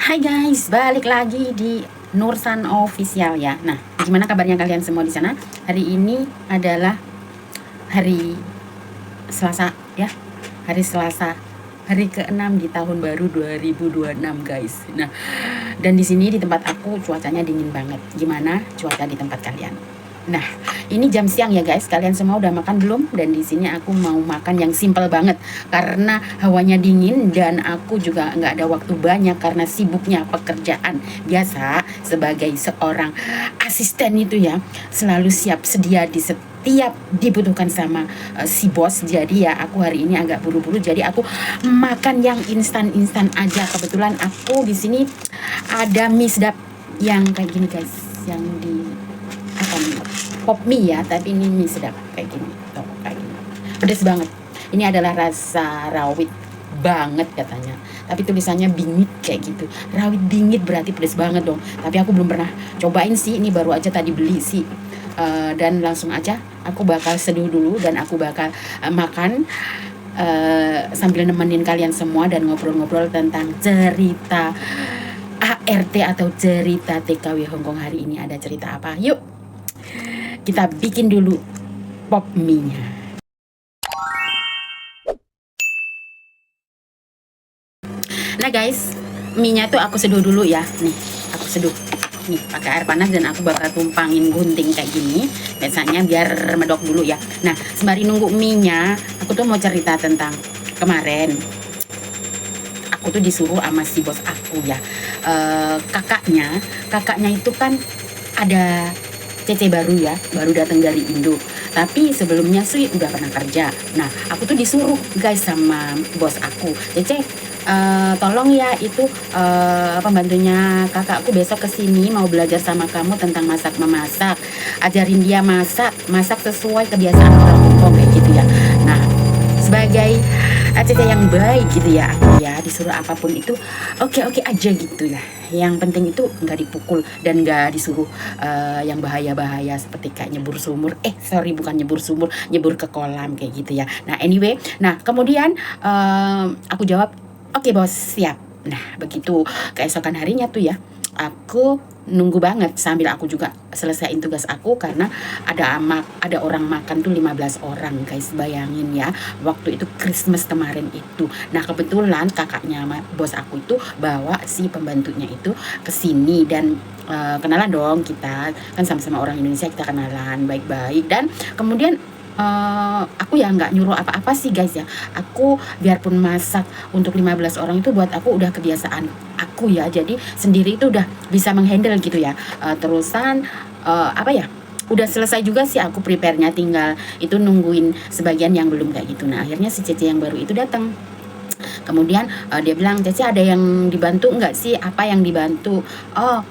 Hai guys, balik lagi di Nursan Official ya. Nah, gimana kabarnya kalian semua di sana? Hari ini adalah hari Selasa ya. Hari Selasa, hari ke-6 di tahun baru 2026 guys. Nah, dan di sini di tempat aku cuacanya dingin banget. Gimana cuaca di tempat kalian? Nah, ini jam siang ya guys. Kalian semua udah makan belum? Dan di sini aku mau makan yang simple banget karena hawanya dingin dan aku juga nggak ada waktu banyak karena sibuknya pekerjaan. Biasa sebagai seorang asisten itu ya selalu siap sedia di setiap dibutuhkan sama si bos. Jadi ya aku hari ini agak buru-buru. Jadi aku makan yang instan-instan aja. Kebetulan aku di sini ada mie sedap yang kayak gini guys, yang di apa nih, pop mie ya, tapi ini mie sedap kayak gini tuh, kayak gini pedes banget. Ini adalah rasa rawit banget katanya, tapi tulisannya bingit kayak gitu. Rawit bingit berarti pedes banget dong, tapi aku belum pernah cobain sih, ini baru aja tadi beli sih. Dan langsung aja aku bakal seduh dulu dan aku bakal makan sambil nemenin kalian semua dan ngobrol-ngobrol tentang cerita ART atau cerita TKW Hongkong. Hari ini ada cerita apa? Yuk kita bikin dulu pop mie-nya. Nah guys, mie-nya tuh aku seduh dulu ya. Nih, aku seduh nih pakai air panas dan aku bakal tumpangin gunting kayak gini. Biasanya biar medok dulu ya. Nah, sembari nunggu mie-nya, aku tuh mau cerita tentang kemarin. Aku tuh disuruh sama si bos aku ya. Kakaknya itu kan ada Cece baru ya, baru datang dari Indo. Tapi sebelumnya sih udah pernah kerja. Nah, aku tuh disuruh guys sama bos aku, Cece, tolong ya itu pembantunya kakakku besok kesini mau belajar sama kamu tentang masak memasak. Ajarin dia masak sesuai kebiasaan orang Hongkong kayak gitu ya. Nah, sebagai Cece yang baik gitu ya, aku ya disuruh apapun itu oke aja gitu ya. Yang penting itu nggak dipukul dan nggak disuruh yang bahaya-bahaya seperti kayak nyebur sumur. Sorry, bukan nyebur sumur, nyebur ke kolam kayak gitu ya. Nah anyway, nah kemudian aku jawab oke bos, siap. Nah begitu keesokan harinya tuh ya, aku nunggu banget sambil aku juga selesaiin tugas aku karena ada orang makan tuh 15 orang guys, bayangin ya, waktu itu Christmas kemarin itu. Nah kebetulan kakaknya bos aku itu bawa si pembantunya itu ke sini dan kenalan dong, kita kan sama-sama orang Indonesia, kita kenalan baik-baik. Dan kemudian aku ya nggak nyuruh apa-apa sih guys ya. Aku biarpun masak untuk 15 orang itu buat aku udah kebiasaan aku ya. Jadi sendiri itu udah bisa menghandle gitu ya. Terusan apa ya? Udah selesai juga sih aku prepare-nya, tinggal itu nungguin sebagian yang belum kayak gitu. Nah, akhirnya si Cece yang baru itu datang. Kemudian dia bilang, "Cece ada yang dibantu nggak sih? Apa yang dibantu?" Oh,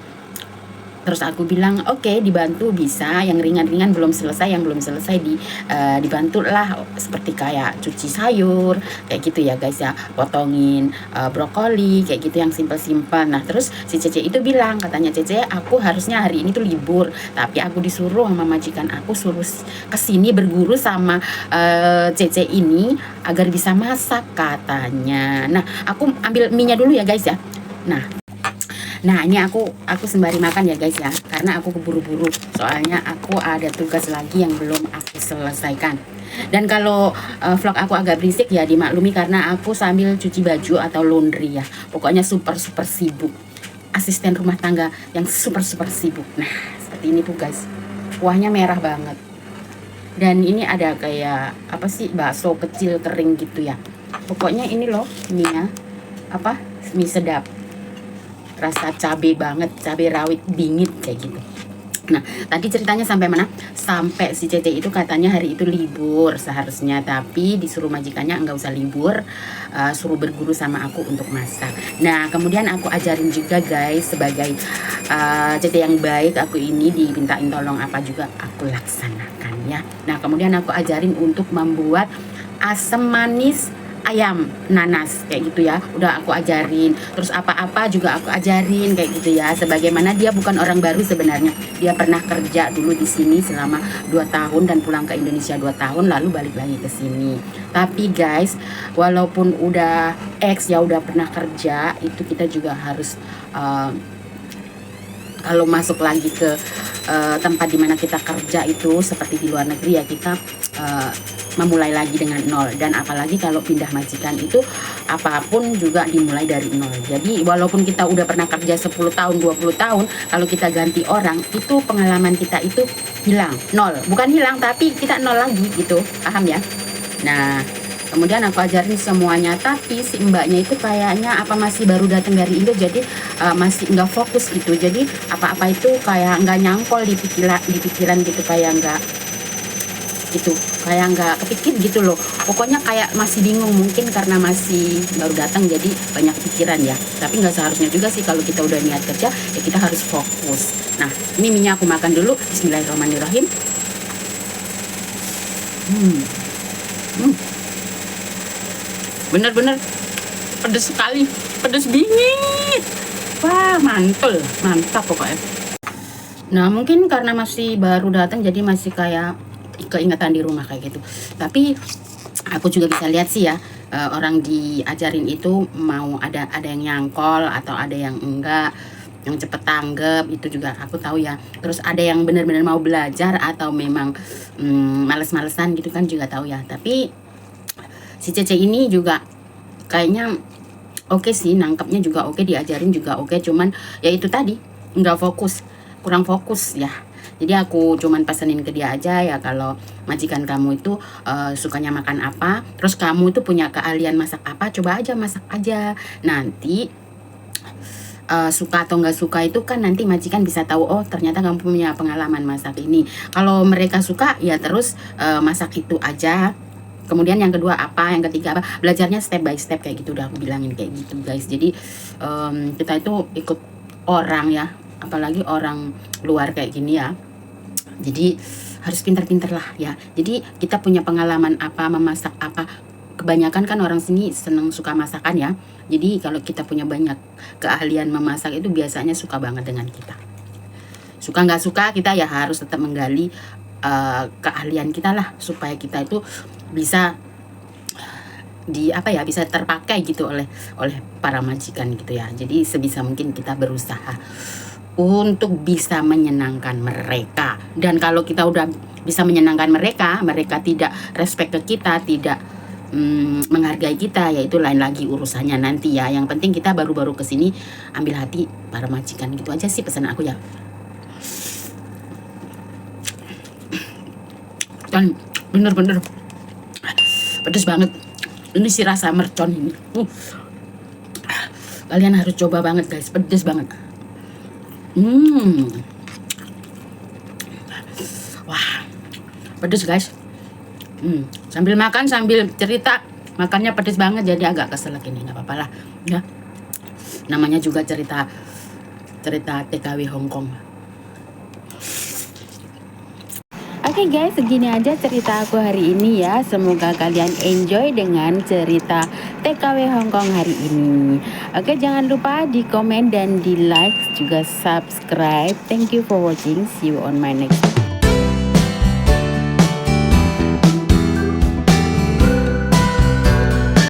terus aku bilang oke, dibantu bisa, yang ringan-ringan belum selesai, yang belum selesai dibantu lah, seperti kayak cuci sayur kayak gitu ya guys ya, potongin brokoli kayak gitu yang simpel-simpel. Nah terus si Cece itu bilang, katanya Cece, aku harusnya hari ini tuh libur, tapi aku disuruh sama majikan aku suruh kesini berguru sama Cece ini agar bisa masak katanya. Nah aku ambil mie-nya dulu ya guys ya. Nah ini aku sembari makan ya guys ya, karena aku keburu-buru soalnya aku ada tugas lagi yang belum aku selesaikan. Dan kalau vlog aku agak berisik ya dimaklumi karena aku sambil cuci baju atau laundry ya. Pokoknya super sibuk, asisten rumah tangga yang super sibuk. Nah seperti ini tuh guys, kuahnya merah banget. Dan ini ada kayak apa sih, bakso kecil kering gitu ya. Pokoknya ini loh mie-nya, apa, mie sedap, rasa cabe banget, cabe rawit bingit kayak gitu. Nah tadi ceritanya sampai mana? Sampai si Cece itu katanya hari itu libur seharusnya, tapi disuruh majikannya nggak usah libur, suruh berguru sama aku untuk masak. Nah kemudian aku ajarin juga guys, sebagai Cece yang baik, aku ini dimintain tolong apa juga aku laksanakan ya. Nah kemudian aku ajarin untuk membuat asam manis ayam nanas kayak gitu ya, udah aku ajarin. Terus apa-apa juga aku ajarin kayak gitu ya, sebagaimana dia bukan orang baru sebenarnya, dia pernah kerja dulu di sini selama 2 tahun dan pulang ke Indonesia 2 tahun lalu balik lagi ke sini. Tapi guys, walaupun udah ya udah pernah kerja, itu kita juga harus kalau masuk lagi ke tempat dimana kita kerja itu seperti di luar negeri ya, kita memulai lagi dengan nol. Dan apalagi kalau pindah majikan itu apapun juga dimulai dari nol. Jadi walaupun kita udah pernah kerja 10 tahun 20 tahun, kalau kita ganti orang itu pengalaman kita itu hilang, nol. Bukan hilang tapi kita nol lagi gitu, paham ya? Nah kemudian aku ajarin semuanya, tapi si mbaknya itu kayaknya apa masih baru datang dari Indo, jadi masih nggak fokus gitu. Jadi apa-apa itu kayak nggak nyangkol di pikiran gitu, kayak nggak gitu, kayak nggak kepikir gitu loh. Pokoknya kayak masih bingung, mungkin karena masih baru datang jadi banyak pikiran ya. Tapi nggak seharusnya juga sih, kalau kita udah niat kerja ya kita harus fokus. Nah ini minyak aku makan dulu. Bismillahirrahmanirrahim. Bener-bener pedes sekali, pedes bingit. Wah mantap pokoknya. Nah mungkin karena masih baru datang jadi masih kayak keingatan di rumah kayak gitu. Tapi aku juga bisa lihat sih ya, orang diajarin itu mau ada yang nyangkol atau ada yang enggak, yang cepet tanggap itu juga aku tahu ya. Terus ada yang benar-benar mau belajar atau memang males-malesan gitu kan juga tahu ya. Tapi si Cece ini juga kayaknya oke sih, nangkepnya juga oke, diajarin juga oke, cuman ya itu tadi nggak fokus, kurang fokus ya. Jadi aku cuman pesenin ke dia aja ya, kalau majikan kamu itu sukanya makan apa, terus kamu itu punya keahlian masak apa, coba aja masak aja. Nanti suka atau nggak suka itu kan nanti majikan bisa tahu, oh ternyata kamu punya pengalaman masak ini. Kalau mereka suka ya terus masak itu aja. Kemudian yang kedua apa, yang ketiga apa, belajarnya step by step kayak gitu, udah aku bilangin kayak gitu guys. Jadi kita itu ikut orang ya, apalagi orang luar kayak gini ya. Jadi harus pintar-pintar lah ya. Jadi kita punya pengalaman apa, memasak apa. Kebanyakan kan orang sini seneng suka masakan ya. Jadi kalau kita punya banyak keahlian memasak itu biasanya suka banget dengan kita. Suka nggak suka kita ya harus tetap menggali keahlian kita lah, supaya kita itu bisa bisa terpakai gitu oleh para majikan gitu ya. Jadi sebisa mungkin kita berusaha untuk bisa menyenangkan mereka. Dan kalau kita udah bisa menyenangkan mereka, mereka tidak respect ke kita, tidak menghargai kita, ya itu lain lagi urusannya nanti ya. Yang penting kita baru-baru kesini ambil hati para majikan, gitu aja sih pesan aku ya. Dan bener-bener pedes banget ini si rasa mercon ini. Kalian harus coba banget guys, pedes banget. Wah pedes guys. Sambil makan sambil cerita, makannya pedes banget jadi agak keselak ini, nggak apa-apa lah ya, namanya juga cerita TKW Hongkong. Oke guys, segini aja cerita aku hari ini ya. Semoga kalian enjoy dengan cerita TKW Hongkong hari ini. Oke, jangan lupa di komen dan di like, juga subscribe. Thank you for watching. See you on my next